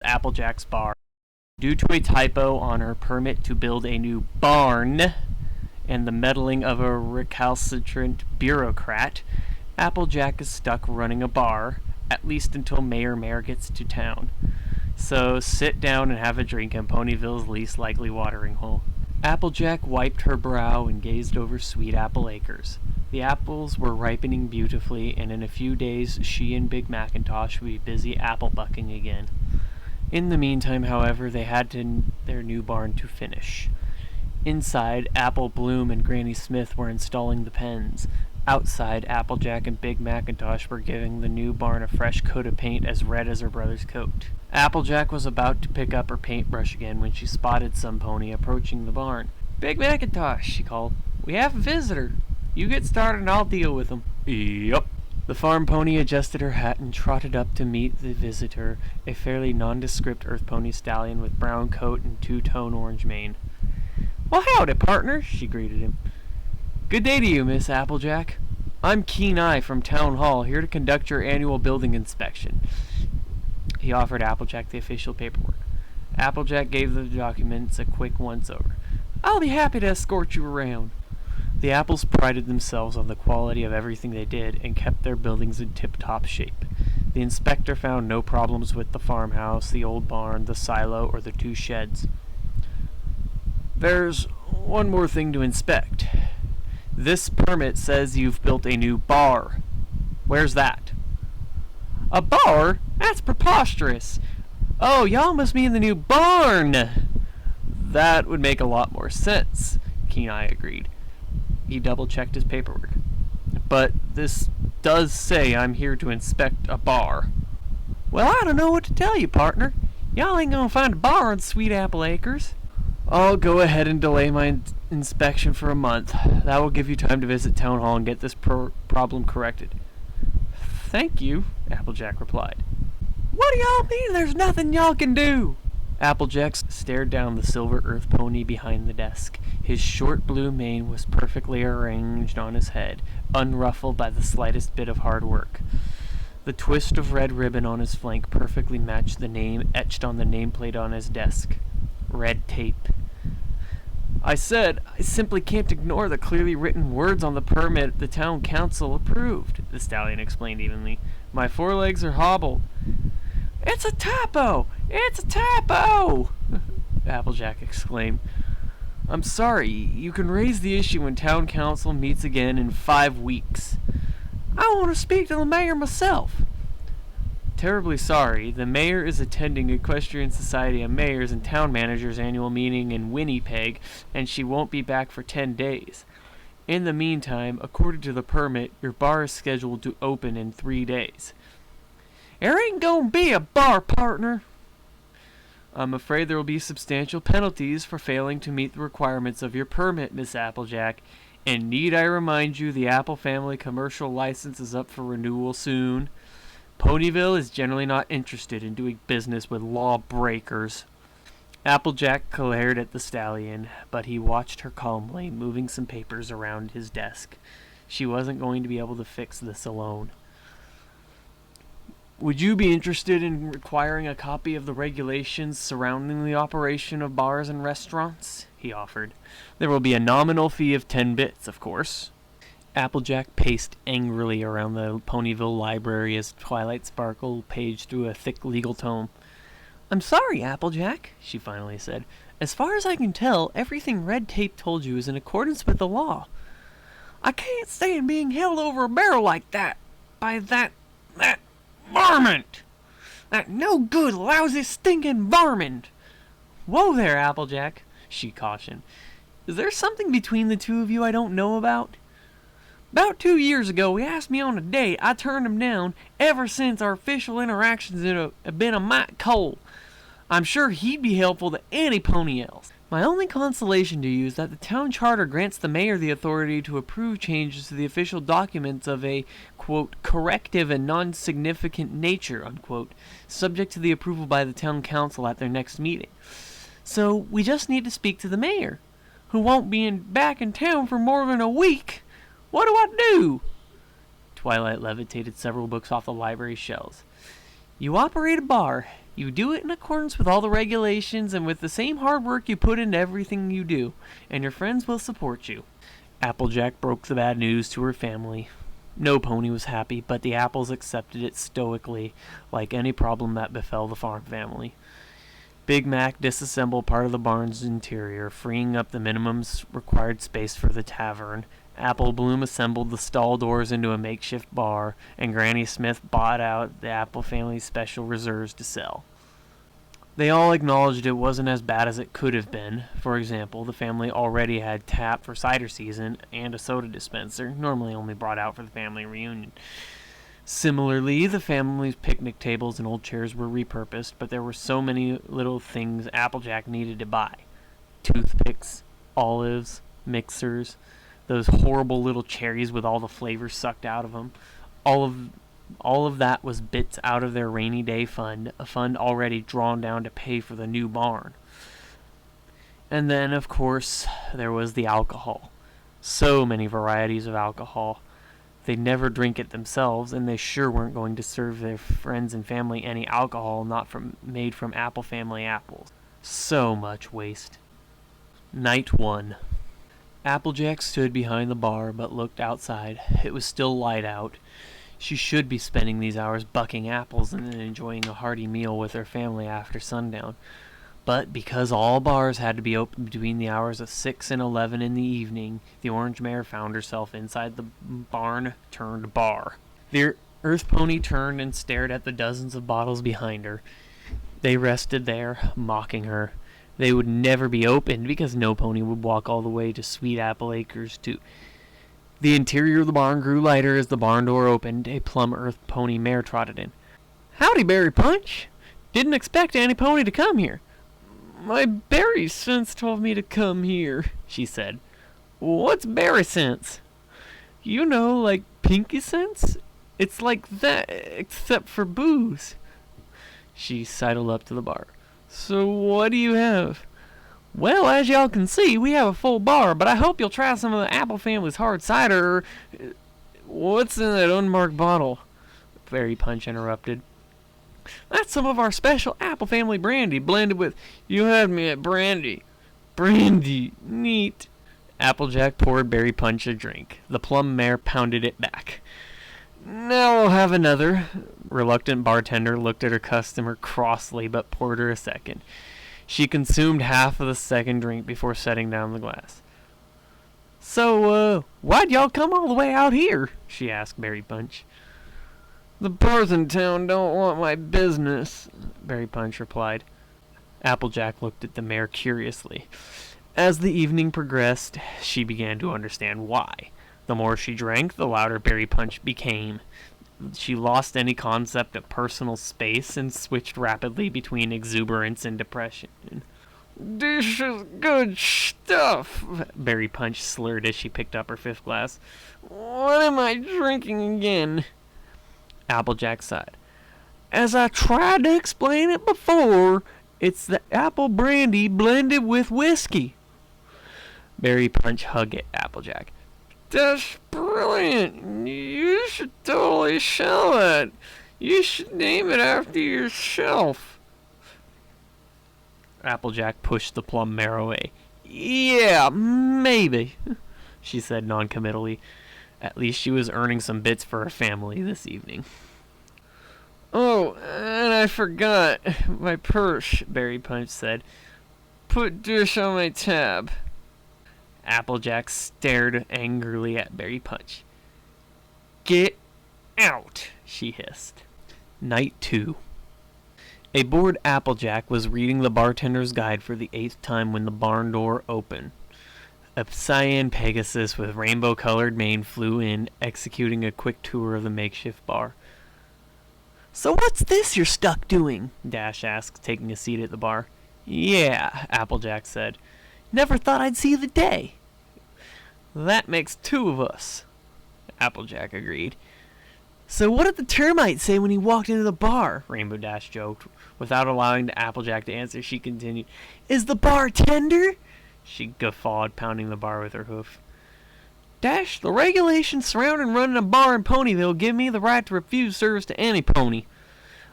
Applejack's bar. Due to a typo on her permit to build a new barn and the meddling of a recalcitrant bureaucrat, Applejack is stuck running a bar, at least until Mayor gets to town. So sit down and have a drink in Ponyville's least likely watering hole. Applejack wiped her brow and gazed over Sweet Apple Acres. The apples were ripening beautifully, and in a few days she and Big Macintosh would be busy apple bucking again. In the meantime, however, they had their new barn to finish. Inside, Apple Bloom and Granny Smith were installing the pens. Outside, Applejack and Big Macintosh were giving the new barn a fresh coat of paint as red as her brother's coat. Applejack was about to pick up her paintbrush again when she spotted some pony approaching the barn. "Big Macintosh," she called. "We have a visitor. You get started and I'll deal with him." "Yup." The farm pony adjusted her hat and trotted up to meet the visitor, a fairly nondescript earth pony stallion with brown coat and two-tone orange mane. "Well, howdy, partner," she greeted him. "Good day to you, Miss Applejack. I'm Keen Eye from Town Hall, here to conduct your annual building inspection." He offered Applejack the official paperwork. Applejack gave the documents a quick once-over. "I'll be happy to escort you around." The apples prided themselves on the quality of everything they did and kept their buildings in tip-top shape. The inspector found no problems with the farmhouse, the old barn, the silo, or the two sheds. "There's one more thing to inspect. This permit says you've built a new bar. Where's that?" "A bar? That's preposterous. Oh, y'all must mean the new barn." "That would make a lot more sense," Keen Eye agreed. He double-checked his paperwork. "But this does say I'm here to inspect a bar." "Well, I don't know what to tell you, partner. Y'all ain't gonna find a bar on Sweet Apple Acres." "I'll go ahead and delay my inspection for a month. That will give you time to visit Town Hall and get this problem corrected." "Thank you," Applejack replied. "What do y'all mean there's nothing y'all can do?" Applejack stared down the silver earth pony behind the desk. His short blue mane was perfectly arranged on his head, unruffled by the slightest bit of hard work. The twist of red ribbon on his flank perfectly matched the name etched on the nameplate on his desk. Red Tape. "I said I simply can't ignore the clearly written words on the permit the town council approved," the stallion explained evenly. "My forelegs are hobbled." "It's a typo! It's a typo!" Applejack exclaimed. "I'm sorry. You can raise the issue when town council meets again in 5 weeks. "I want to speak to the mayor myself." "Terribly sorry. The mayor is attending Equestrian Society of Mayors and Town Managers annual meeting in Winnipeg, and she won't be back for 10 days. In the meantime, according to the permit, your bar is scheduled to open in 3 days. "There ain't gonna be a bar, partner." "I'm afraid there will be substantial penalties for failing to meet the requirements of your permit, Miss Applejack. And need I remind you the Apple family commercial license is up for renewal soon. Ponyville is generally not interested in doing business with lawbreakers." Applejack glared at the stallion, but he watched her calmly, moving some papers around his desk. She wasn't going to be able to fix this alone. "Would you be interested in requiring a copy of the regulations surrounding the operation of bars and restaurants?" he offered. "There will be a nominal fee of 10 bits, of course." Applejack paced angrily around the Ponyville library as Twilight Sparkle paged through a thick legal tome. "I'm sorry, Applejack," she finally said. "As far as I can tell, everything Red Tape told you is in accordance with the law." "I can't stand being held over a barrel like that by that varmint! That no-good, lousy, stinking varmint!" "Whoa there, Applejack," she cautioned. "Is there something between the two of you I don't know about?" "About 2 years ago, he asked me on a date. I turned him down. Ever since, our official interactions have been a mite cold. I'm sure he'd be helpful to any pony else. My only consolation to you is that the town charter grants the mayor the authority to approve changes to the official documents of a, quote, corrective and non-significant nature, unquote, subject to the approval by the town council at their next meeting. So we just need to speak to the mayor, who won't be back in town for more than a week. What do I do?" Twilight levitated several books off the library shelves. "You operate a bar. You do it in accordance with all the regulations and with the same hard work you put into everything you do, and your friends will support you. Applejack broke the bad news to her family. No pony was happy, but the apples accepted it stoically, like any problem that befell the farm family. Big Mac disassembled part of the barn's interior, freeing up the minimum required space for the tavern. Apple Bloom assembled the stall doors into a makeshift bar, and Granny Smith bought out the Apple family's special reserves to sell. They all acknowledged it wasn't as bad as it could have been. For example, the family already had tap for cider season and a soda dispenser, normally only brought out for the family reunion. Similarly, the family's picnic tables and old chairs were repurposed, but there were so many little things Applejack needed to buy. Toothpicks, olives, mixers, those horrible little cherries with all the flavors sucked out of them. All of that was bits out of their rainy day fund, a fund already drawn down to pay for the new barn. And then, of course, there was the alcohol. So many varieties of alcohol. They'd never drink it themselves, and they sure weren't going to serve their friends and family any alcohol made from Apple family apples. So much waste. Night 1. Applejack stood behind the bar but looked outside. It was still light out. She should be spending these hours bucking apples and then enjoying a hearty meal with her family after sundown. But because all bars had to be open between the hours of 6 and 11 in the evening, the orange mare found herself inside the barn-turned-bar. The earth pony turned and stared at the dozens of bottles behind her. They rested there, mocking her. They would never be opened because no pony would walk all the way to Sweet Apple Acres to... The interior of the barn grew lighter as the barn door opened. A plum earth pony mare trotted in. "Howdy, Berry Punch. Didn't expect any pony to come here." "My berry sense told me to come here," she said. "What's berry sense?" "You know, like pinky sense? It's like that, except for booze." She sidled up to the bar. "So what do you have?" "Well, as y'all can see, we have a full bar, but I hope you'll try some of the Apple family's hard cider." "What's in that unmarked bottle?" Berry Punch interrupted. "That's some of our special Apple family brandy, blended with..." "You had me at brandy." "Brandy, neat." Applejack poured Berry Punch a drink. The plum mare pounded it back. "Now we'll have another." Reluctant bartender looked at her customer crossly, but poured her a second. She consumed half of the second drink before setting down the glass. "So, why'd y'all come all the way out here?" she asked Berry Punch. "The bars in town don't want my business," Berry Punch replied. Applejack looked at the mare curiously. As the evening progressed, she began to understand why. The more she drank, the louder Berry Punch became. She lost any concept of personal space and switched rapidly between exuberance and depression. "This is good stuff," Berry Punch slurred as she picked up her fifth glass. "What am I drinking again?" Applejack sighed. "As I tried to explain it before, it's the apple brandy blended with whiskey." Berry Punch hugged at Applejack. "That's brilliant. You should totally sell it. You should name it after yourself." Applejack pushed the plum mare away. "Yeah, maybe," she said noncommittally. At least she was earning some bits for her family this evening. "Oh, and I forgot my purse," Berry Punch said. "Put dish on my tab." Applejack stared angrily at Berry Punch. "Get out," she hissed. Night 2. A bored Applejack was reading the bartender's guide for the 8th time when the barn door opened. A cyan Pegasus with rainbow-colored mane flew in, executing a quick tour of the makeshift bar. "So what's this you're stuck doing?" Dash asked, taking a seat at the bar. "Yeah," Applejack said. "Never thought I'd see the day." "That makes 2 of us," Applejack agreed. "So what did the termite say when he walked into the bar?" Rainbow Dash joked. Without allowing Applejack to answer, she continued, "Is the bar tender?" She guffawed, pounding the bar with her hoof. "Dash, the regulations surrounding running a bar in Ponyville give me the right to refuse service to any pony."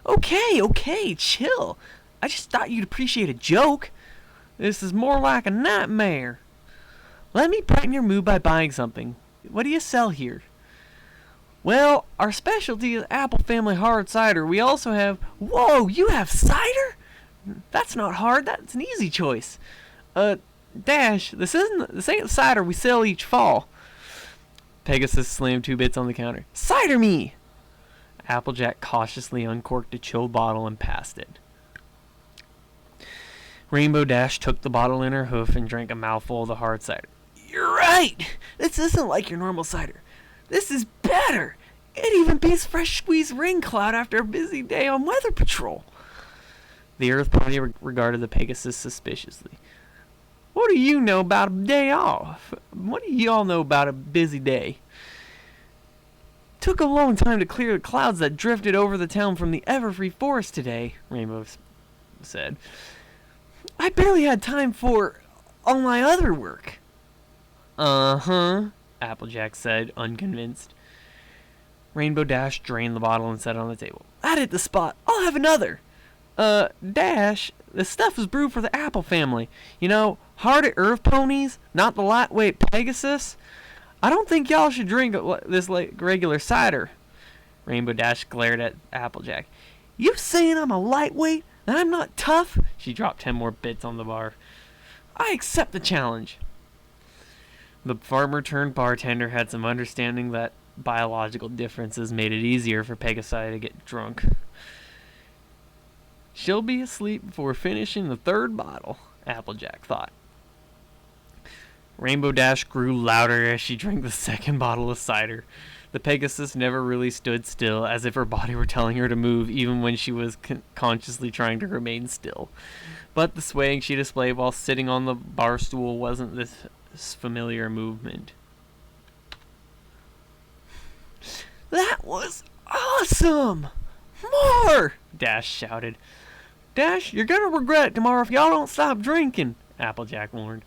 Okay, chill. I just thought you'd appreciate a joke. This is more like a nightmare. Let me brighten your mood by buying something. What do you sell here? Well, our specialty is apple family hard cider. We also have... Whoa, you have cider? That's not hard. That's an easy choice. Dash, this ain't cider we sell each fall. Pegasus slammed 2 bits on the counter. Cider me! Applejack cautiously uncorked a chilled bottle and passed it. Rainbow Dash took the bottle in her hoof and drank a mouthful of the hard cider. You're right! This isn't like your normal cider. This is better! It even beats fresh squeezed rain cloud after a busy day on weather patrol. The Earth Pony regarded the Pegasus suspiciously. What do you know about a day off? What do y'all know about a busy day? Took a long time to clear the clouds that drifted over the town from the Everfree Forest today, Rainbow said. I barely had time for all my other work. Uh-huh, Applejack said, unconvinced. Rainbow Dash drained the bottle and set it on the table. That hit the spot. I'll have another. Dash, this stuff is brewed for the apple family. You know, hard Earth ponies, not the lightweight Pegasus. I don't think y'all should drink this like regular cider. Rainbow Dash glared at Applejack. You saying I'm a lightweight and I'm not tough? She dropped 10 more bits on the bar. I accept the challenge. The farmer turned bartender had some understanding that biological differences made it easier for Pegasi to get drunk. She'll be asleep before finishing the 3rd bottle, Applejack thought. Rainbow Dash grew louder as she drank the 2nd bottle of cider. The Pegasus never really stood still, as if her body were telling her to move, even when she was consciously trying to remain still. But the swaying she displayed while sitting on the bar stool wasn't this familiar movement. That was awesome! More! Dash shouted. Dash, you're gonna regret it tomorrow if y'all don't stop drinking, Applejack warned.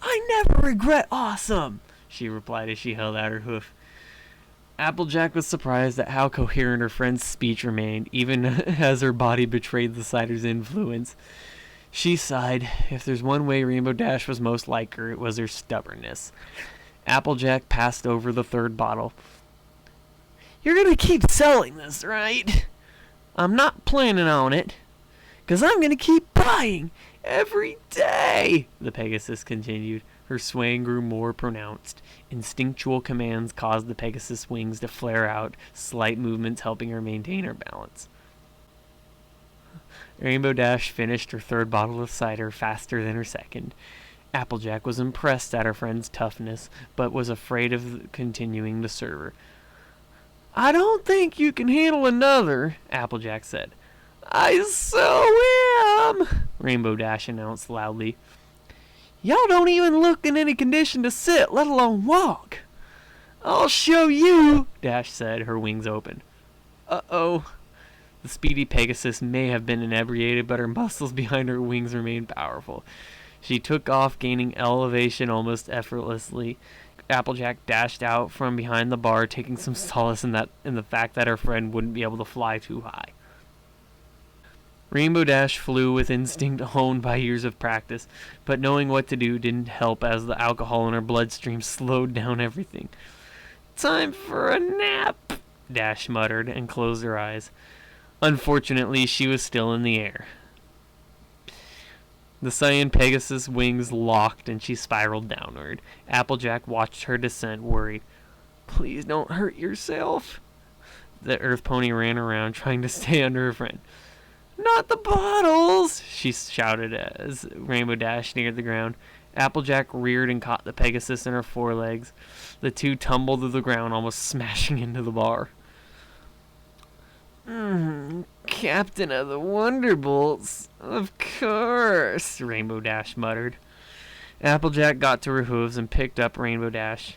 I never regret awesome, she replied as she held out her hoof. Applejack was surprised at how coherent her friend's speech remained, even as her body betrayed the cider's influence. She sighed. If there's one way Rainbow Dash was most like her, it was her stubbornness. Applejack passed over the 3rd bottle. You're gonna keep selling this, right? I'm not planning on it. 'Cause I'm gonna keep buying every day, the Pegasus continued. Her swaying grew more pronounced. Instinctual commands caused the Pegasus wings to flare out, slight movements helping her maintain her balance. Rainbow Dash finished her 3rd bottle of cider faster than her 2nd. Applejack was impressed at her friend's toughness, but was afraid of continuing to serve her. I don't think you can handle another, Applejack said. I so am, Rainbow Dash announced loudly. Y'all don't even look in any condition to sit, let alone walk. I'll show you, Dash said, her wings open. Uh-oh. The speedy Pegasus may have been inebriated, but her muscles behind her wings remained powerful. She took off, gaining elevation almost effortlessly. Applejack dashed out from behind the bar, taking some solace in the fact that her friend wouldn't be able to fly too high. Rainbow Dash flew with instinct honed by years of practice, but knowing what to do didn't help as the alcohol in her bloodstream slowed down everything. Time for a nap, Dash muttered and closed her eyes. Unfortunately, she was still in the air. The cyan Pegasus wings locked and she spiraled downward. Applejack watched her descent, worried. Please don't hurt yourself. The Earth Pony ran around, trying to stay under her friend. Not the bottles, she shouted as Rainbow Dash neared the ground. Applejack reared and caught the Pegasus in her forelegs. The two tumbled to the ground, almost smashing into the bar. Captain of the Wonderbolts, of course, Rainbow Dash muttered. Applejack got to her hooves and picked up Rainbow Dash.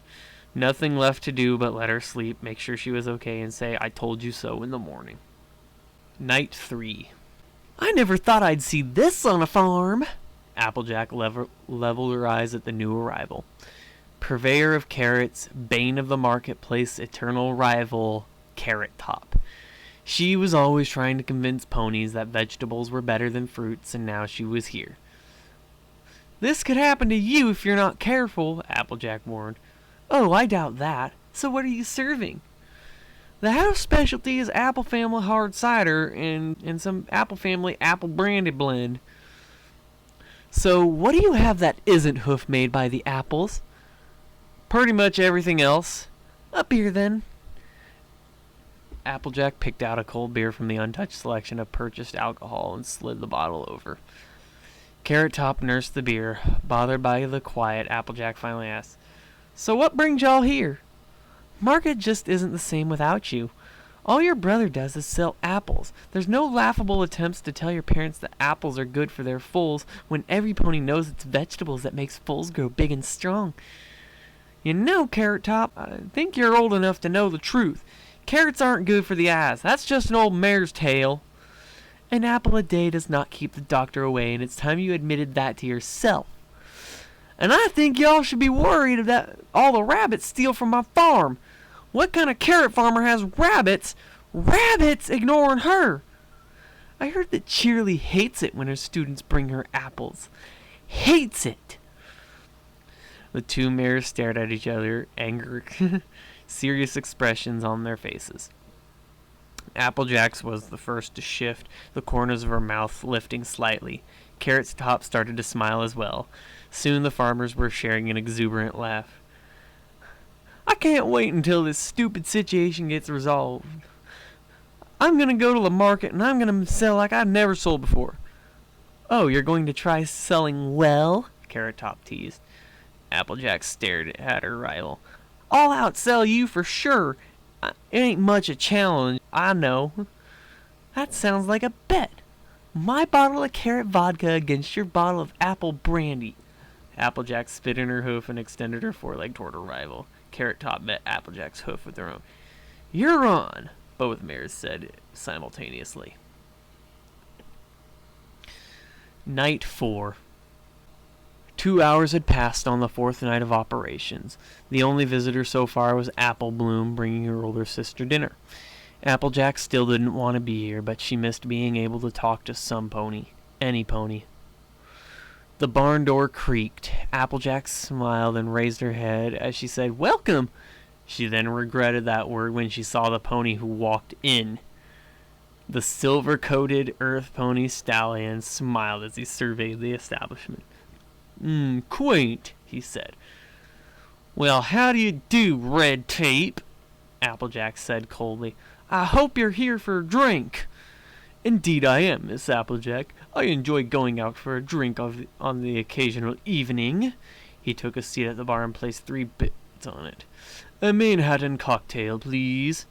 Nothing left to do but let her sleep, make sure she was okay, and say, I told you so in the morning. Night 3. I never thought I'd see this on a farm. Applejack leveled her eyes at the new arrival. Purveyor of carrots, bane of the marketplace, eternal rival, Carrot Top. She was always trying to convince ponies that vegetables were better than fruits, and now she was here. "This could happen to you if you're not careful," Applejack warned. "Oh, I doubt that. So what are you serving?" "The house specialty is Apple Family hard cider and some Apple Family apple brandy blend." "So what do you have that isn't hoof made by the apples?" "Pretty much everything else." "A beer, then." Applejack picked out a cold beer from the untouched selection of purchased alcohol and slid the bottle over. Carrot Top nursed the beer. Bothered by the quiet, Applejack finally asked, "So what brings y'all here?" "Market just isn't the same without you. All your brother does is sell apples. There's no laughable attempts to tell your parents that apples are good for their foals when every pony knows it's vegetables that makes foals grow big and strong. You know, Carrot Top, I think you're old enough to know the truth. Carrots aren't good for the eyes. That's just an old mare's tale. An apple a day does not keep the doctor away, and it's time you admitted that to yourself. And I think y'all should be worried that all the rabbits steal from my farm. What kind of carrot farmer has rabbits? Rabbits ignoring her. I heard that Cheerly hates it when her students bring her apples. Hates it." The two mares stared at each other, anger, serious expressions on their faces. Applejack's was the first to shift, the corners of her mouth lifting slightly. Carrot's Top started to smile as well. Soon the farmers were sharing an exuberant laugh. "I can't wait until this stupid situation gets resolved. I'm going to go to the market and I'm going to sell like I've never sold before." "Oh, you're going to try selling well?" Carrot Top teased. Applejack stared at her rival. "I'll outsell you for sure. It ain't much a challenge, I know." "That sounds like a bet. My bottle of carrot vodka against your bottle of apple brandy." Applejack spit in her hoof and extended her foreleg toward her rival. Carrot Top met Applejack's hoof with her own. "You're on," both mares said simultaneously. Night 4. 2 hours had passed on the fourth night of operations. The only visitor so far was Apple Bloom, bringing her older sister dinner. Applejack still didn't want to be here, but she missed being able to talk to some pony. Any pony. The barn door creaked. Applejack smiled and raised her head as she said, "Welcome!" She then regretted that word when she saw the pony who walked in. The silver-coated earth pony stallion smiled as he surveyed the establishment. Quaint," he said. "Well, how do you do, Red Tape?" Applejack said coldly. "I hope you're here for a drink." "Indeed I am, Miss Applejack. I enjoy going out for a drink on the occasional evening." He took a seat at the bar and placed 3 bits on it. "A Manhattan cocktail, please."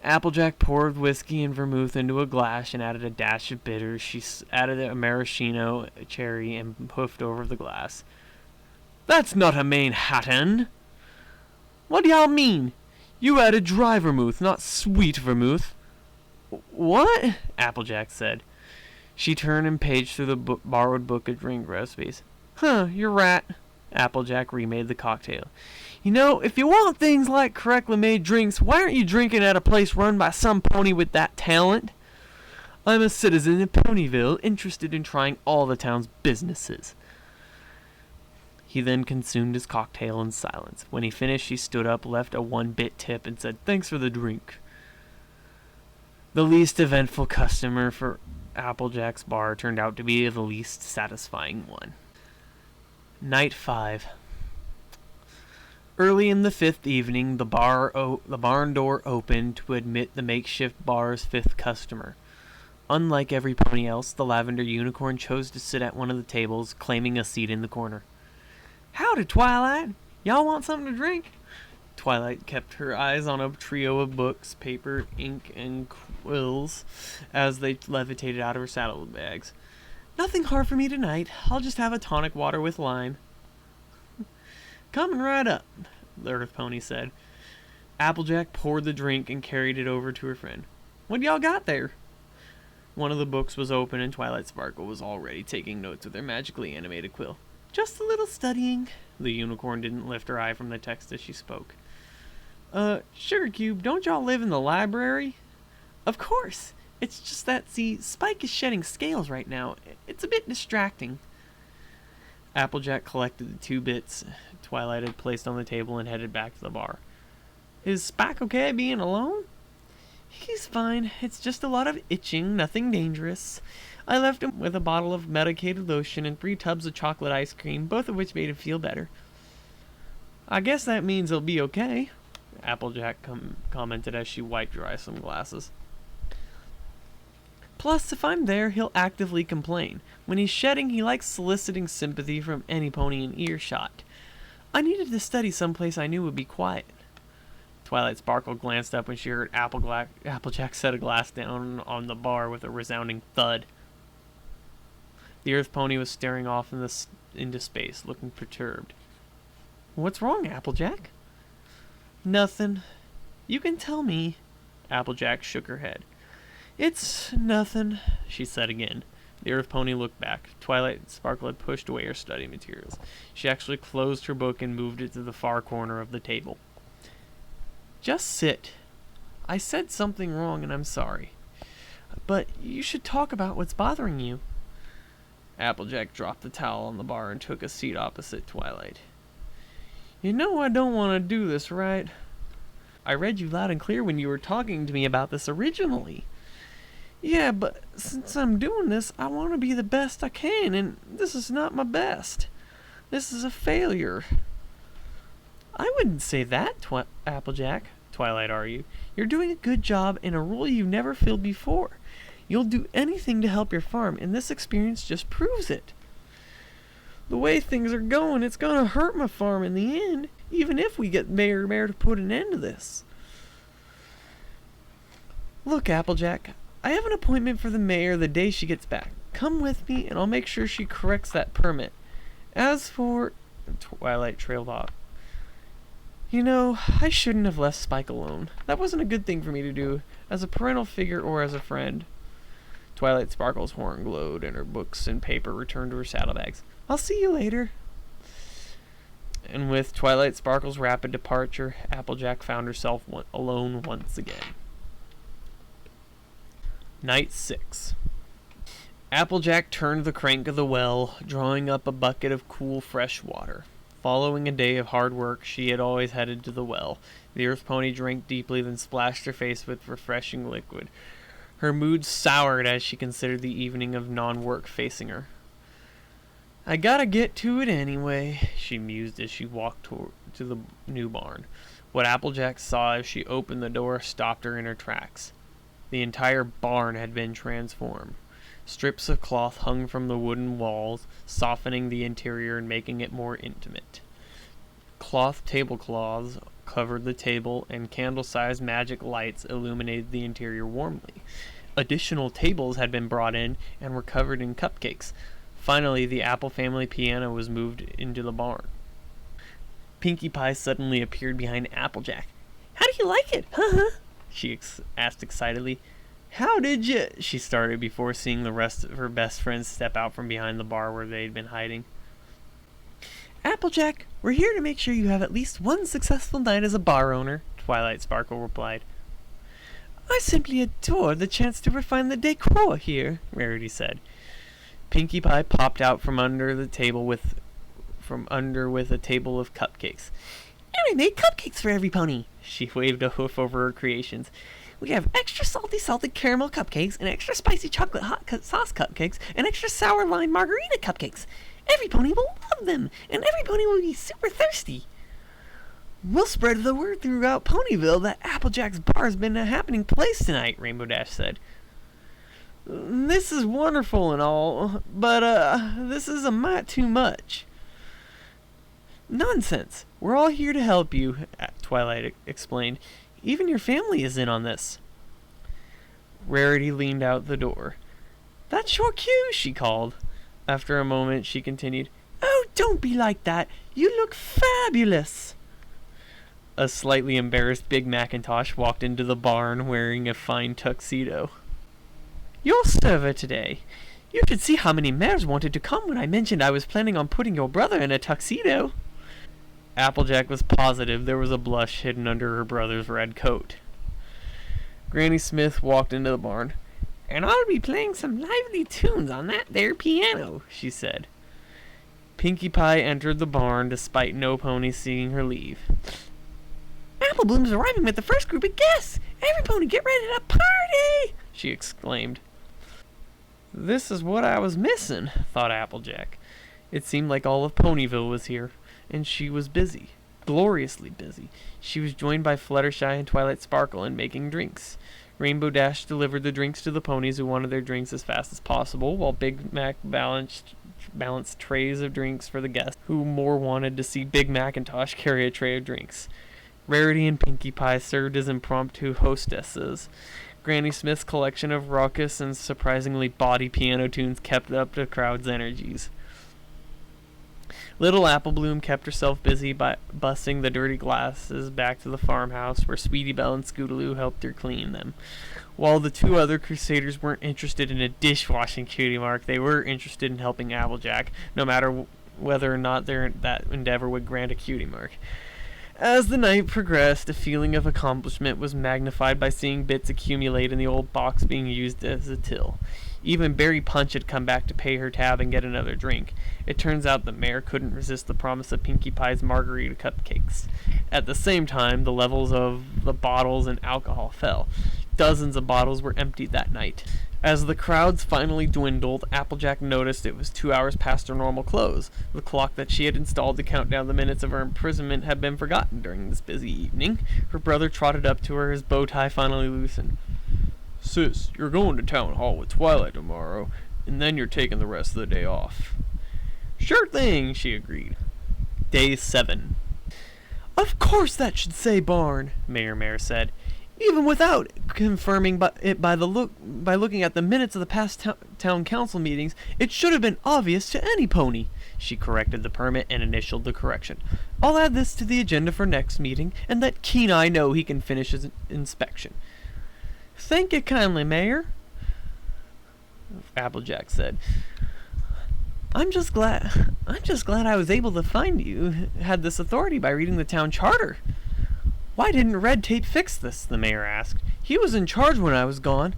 Applejack poured whiskey and vermouth into a glass and added a dash of bitters. She added a maraschino cherry and hoofed over the glass. "That's not a Manhattan." "What do y'all mean?" "You added dry vermouth, not sweet vermouth." "What?" Applejack said. She turned and paged through the borrowed book of drink recipes. "You're right." Applejack remade the cocktail. "You know, if you want things like correctly made drinks, why aren't you drinking at a place run by some pony with that talent?" "I'm a citizen of Ponyville, interested in trying all the town's businesses." He then consumed his cocktail in silence. When he finished, he stood up, left a 1-bit tip, and said, "Thanks for the drink." The least eventful customer for Applejack's bar turned out to be the least satisfying one. Night 5. Early in the 5th evening, the barn door opened to admit the makeshift bar's 5th customer. Unlike every pony else, the Lavender Unicorn chose to sit at one of the tables, claiming a seat in the corner. "Howdy, Twilight. Y'all want something to drink?" Twilight kept her eyes on a trio of books, paper, ink, and quills as they levitated out of her saddlebags. "Nothing hard for me tonight. I'll just have a tonic water with lime." "Coming right up," the Earth Pony said. Applejack poured the drink and carried it over to her friend. "What y'all got there?" One of the books was open and Twilight Sparkle was already taking notes with her magically animated quill. "Just a little studying." The unicorn didn't lift her eye from the text as she spoke. Sugar Cube, don't y'all live in the library?" Of course. It's just that, see, Spike is shedding scales right now. It's a bit distracting. Applejack collected the 2 bits Twilight had placed on the table and headed back to the bar. Is Spike okay being alone? He's fine. It's just a lot of itching, nothing dangerous. I left him with a bottle of medicated lotion and 3 tubs of chocolate ice cream, both of which made him feel better. I guess that means he'll be okay, Applejack commented as she wiped dry some glasses. Plus, if I'm there, he'll actively complain. When he's shedding, he likes soliciting sympathy from any pony in earshot. I needed to study someplace I knew would be quiet. Twilight Sparkle glanced up when she heard Applejack set a glass down on the bar with a resounding thud. The Earth Pony was staring off into space, looking perturbed. What's wrong, Applejack? Nothing. You can tell me. Applejack shook her head. It's nothing, she said again. The Earth Pony looked back. Twilight Sparkle had pushed away her study materials. She actually closed her book and moved it to the far corner of the table. Just sit. I said something wrong and I'm sorry. But you should talk about what's bothering you. Applejack dropped the towel on the bar and took a seat opposite Twilight. You know I don't want to do this, right? I read you loud and clear when you were talking to me about this originally. Yeah, but since I'm doing this, I want to be the best I can, and this is not my best. This is a failure. I wouldn't say that, Applejack, Twilight argued. You're doing a good job in a role you've never filled before. You'll do anything to help your farm, and this experience just proves it. The way things are going, it's going to hurt my farm in the end, even if we get Mayor Bear to put an end to this. Look, Applejack, I have an appointment for the mayor the day she gets back. Come with me, and I'll make sure she corrects that permit. As for... Twilight trailed off. You know, I shouldn't have left Spike alone. That wasn't a good thing for me to do, as a parental figure or as a friend. Twilight Sparkle's horn glowed, and her books and paper returned to her saddlebags. I'll see you later. And with Twilight Sparkle's rapid departure, Applejack found herself alone once again. Night 6. Applejack turned the crank of the well, drawing up a bucket of cool, fresh water. Following a day of hard work, she had always headed to the well. The Earth Pony drank deeply, then splashed her face with refreshing liquid. Her mood soured as she considered the evening of non-work facing her. I gotta get to it anyway, she mused as she walked to the new barn. What Applejack saw as she opened the door stopped her in her tracks. The entire barn had been transformed. Strips of cloth hung from the wooden walls, softening the interior and making it more intimate. Cloth tablecloths covered the table, and candle-sized magic lights illuminated the interior warmly. Additional tables had been brought in and were covered in cupcakes. Finally, the Apple family piano was moved into the barn. Pinkie Pie suddenly appeared behind Applejack. How do you like it, huh? She asked excitedly. How did you... She started before seeing the rest of her best friends step out from behind the bar where they'd been hiding. Applejack, we're here to make sure you have at least one successful night as a bar owner, Twilight Sparkle replied. I simply adore the chance to refine the decor here, Rarity said. Pinkie Pie popped out from under the table with a table of cupcakes. And we made cupcakes for every pony. She waved a hoof over her creations. We have extra salted caramel cupcakes, and extra spicy chocolate hot sauce cupcakes, and extra sour lime margarita cupcakes. Every pony will love them, and every pony will be super thirsty. We'll spread the word throughout Ponyville that Applejack's bar has been a happening place tonight, Rainbow Dash said. This is wonderful and all, but this is a mite too much. Nonsense. We're all here to help you, Twilight explained. Even your family is in on this. Rarity leaned out the door. That's your cue, she called. After a moment, she continued, Oh, don't be like that. You look fabulous. A slightly embarrassed Big Macintosh walked into the barn wearing a fine tuxedo. Your server today. You should see how many mares wanted to come when I mentioned I was planning on putting your brother in a tuxedo. Applejack was positive there was a blush hidden under her brother's red coat. Granny Smith walked into the barn. "And I'll be playing some lively tunes on that there piano," she said. Pinkie Pie entered the barn despite no pony seeing her leave. "Apple Bloom's arriving with the first group of guests! Every pony get ready to party!" she exclaimed. This is what I was missing, thought Applejack. It seemed like all of Ponyville was here, and she was busy. Gloriously busy. She was joined by Fluttershy and Twilight Sparkle in making drinks. Rainbow Dash delivered the drinks to the ponies who wanted their drinks as fast as possible, while Big Mac balanced trays of drinks for the guests who more wanted to see Big Macintosh carry a tray of drinks. Rarity and Pinkie Pie served as impromptu hostesses. Granny Smith's collection of raucous and surprisingly bawdy piano tunes kept up the crowd's energies. Little Apple Bloom kept herself busy by bussing the dirty glasses back to the farmhouse, where Sweetie Belle and Scootaloo helped her clean them. While the two other Crusaders weren't interested in a dishwashing cutie mark, they were interested in helping Applejack, no matter whether or not that endeavor would grant a cutie mark. As the night progressed, a feeling of accomplishment was magnified by seeing bits accumulate in the old box being used as a till. Even Berry Punch had come back to pay her tab and get another drink. It turns out the mayor couldn't resist the promise of Pinkie Pie's margarita cupcakes. At the same time, the levels of the bottles and alcohol fell. Dozens of bottles were emptied that night. As the crowds finally dwindled, Applejack noticed it was 2 hours past her normal close. The clock that she had installed to count down the minutes of her imprisonment had been forgotten during this busy evening. Her brother trotted up to her, his bow tie finally loosened. "Sis, you're going to town hall with Twilight tomorrow, and then you're taking the rest of the day off." "Sure thing," she agreed. Day 7. "Of course that should say barn," Mayor Mare said. "Even without confirming by looking at the minutes of the past town council meetings, it should have been obvious to any pony." She corrected the permit and initialed the correction. "I'll add this to the agenda for next meeting, and let Keen Eye know he can finish his inspection." "Thank you kindly, Mayor," Applejack said. I'm just glad I was able to find you had this authority by reading the town charter." "Why didn't Red Tape fix this?" the mayor asked. "He was in charge when I was gone."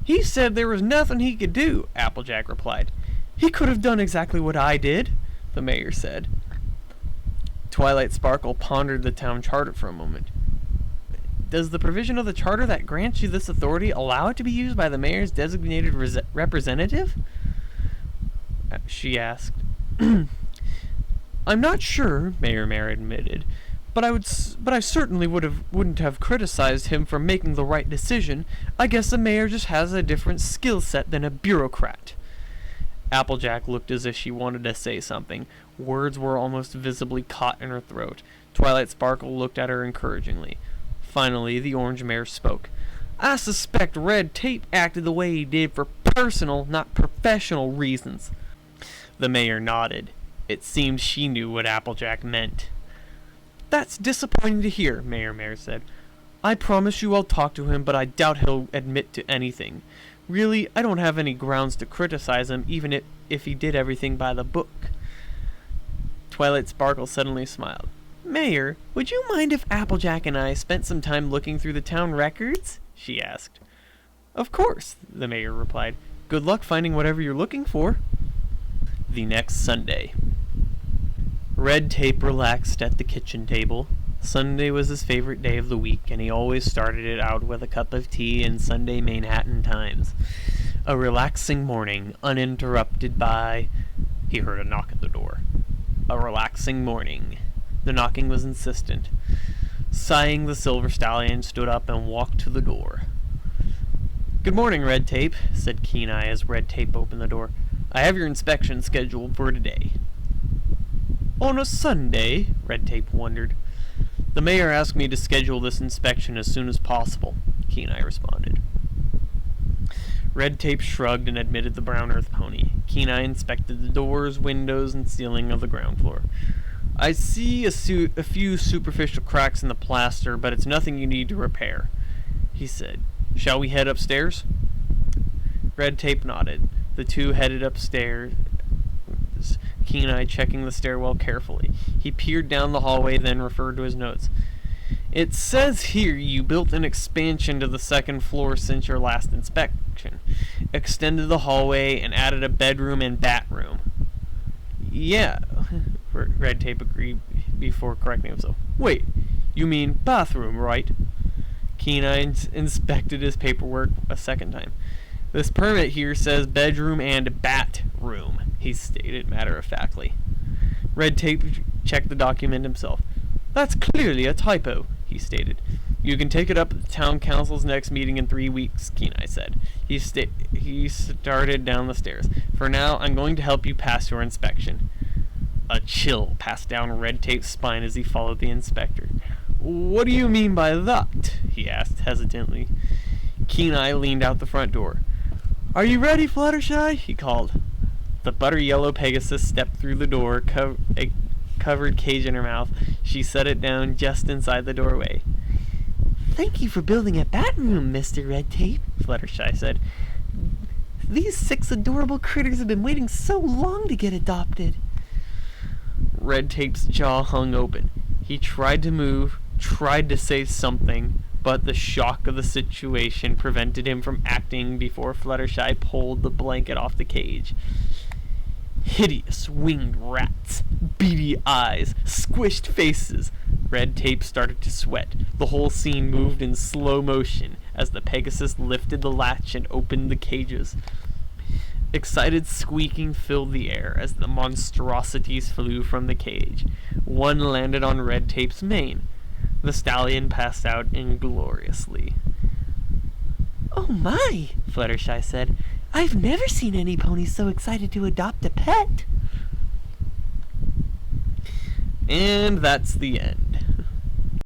"He said there was nothing he could do," Applejack replied. "He could have done exactly what I did," the mayor said. Twilight Sparkle pondered the town charter for a moment. "Does the provision of the charter that grants you this authority allow it to be used by the mayor's designated representative?" she asked. "I'm not sure," Mayor Mare admitted, but I certainly wouldn't have criticized him for making the right decision. I guess the mayor just has a different skill set than a bureaucrat." Applejack looked as if she wanted to say something. Words were almost visibly caught in her throat. Twilight Sparkle looked at her encouragingly. Finally, the Orange Mare spoke. "I suspect Red Tape acted the way he did for personal, not professional reasons." The mayor nodded. It seemed she knew what Applejack meant. "That's disappointing to hear," Mayor Mare said. "I promise you I'll talk to him, but I doubt he'll admit to anything. Really, I don't have any grounds to criticize him, even if he did everything by the book." Twilight Sparkle suddenly smiled. "Mayor, would you mind if Applejack and I spent some time looking through the town records?" she asked. "Of course," the mayor replied. "Good luck finding whatever you're looking for." The next Sunday. Red Tape relaxed at the kitchen table. Sunday was his favorite day of the week, and he always started it out with a cup of tea in Sunday Manhattan Times. A relaxing morning, uninterrupted by... He heard a knock at the door. A relaxing morning. The knocking was insistent. Sighing, the Silver Stallion stood up and walked to the door. "Good morning, Red Tape," said Keen Eye as Red Tape opened the door. "I have your inspection scheduled for today." "On a Sunday?" Red Tape wondered. "The mayor asked me to schedule this inspection as soon as possible," Keen Eye responded. Red Tape shrugged and admitted the brown earth pony. Keen Eye inspected the doors, windows, and ceiling of the ground floor. "I see a few superficial cracks in the plaster, but it's nothing you need to repair," he said. "Shall we head upstairs?" Red Tape nodded. The two headed upstairs, Keen Eye checking the stairwell carefully. He peered down the hallway, then referred to his notes. It says here you built an expansion to the second floor since your last inspection. Extended the hallway and added a bedroom and bathroom. Yeah, Red Tape agreed before correcting himself. Wait, you mean bathroom, right? Kenai inspected his paperwork a second time. This permit here says bedroom and bat room, he stated matter-of-factly. Red Tape checked the document himself. That's clearly a typo, he stated. You can take it up at the town council's next meeting in 3 weeks, Kenai said. He started down the stairs. For now, I'm going to help you pass your inspection. A chill passed down Red Tape's spine as he followed the inspector. What do you mean by that? He asked hesitantly. Kenai leaned out the front door. Are you ready, Fluttershy? He called. The butter yellow Pegasus stepped through the door, a covered cage in her mouth. She set it down just inside the doorway. Thank you for building a bat room, Mr. Red Tape, Fluttershy said. These 6 adorable critters have been waiting so long to get adopted. Red Tape's jaw hung open. He tried to move, tried to say something, but the shock of the situation prevented him from acting before Fluttershy pulled the blanket off the cage. Hideous winged rats, beady eyes, squished faces. Red Tape started to sweat. The whole scene moved in slow motion as the Pegasus lifted the latch and opened the cages. Excited squeaking filled the air as the monstrosities flew from the cage. One landed on Red Tape's mane. The stallion passed out ingloriously. Oh my, Fluttershy said. I've never seen any ponies so excited to adopt a pet. And that's the end.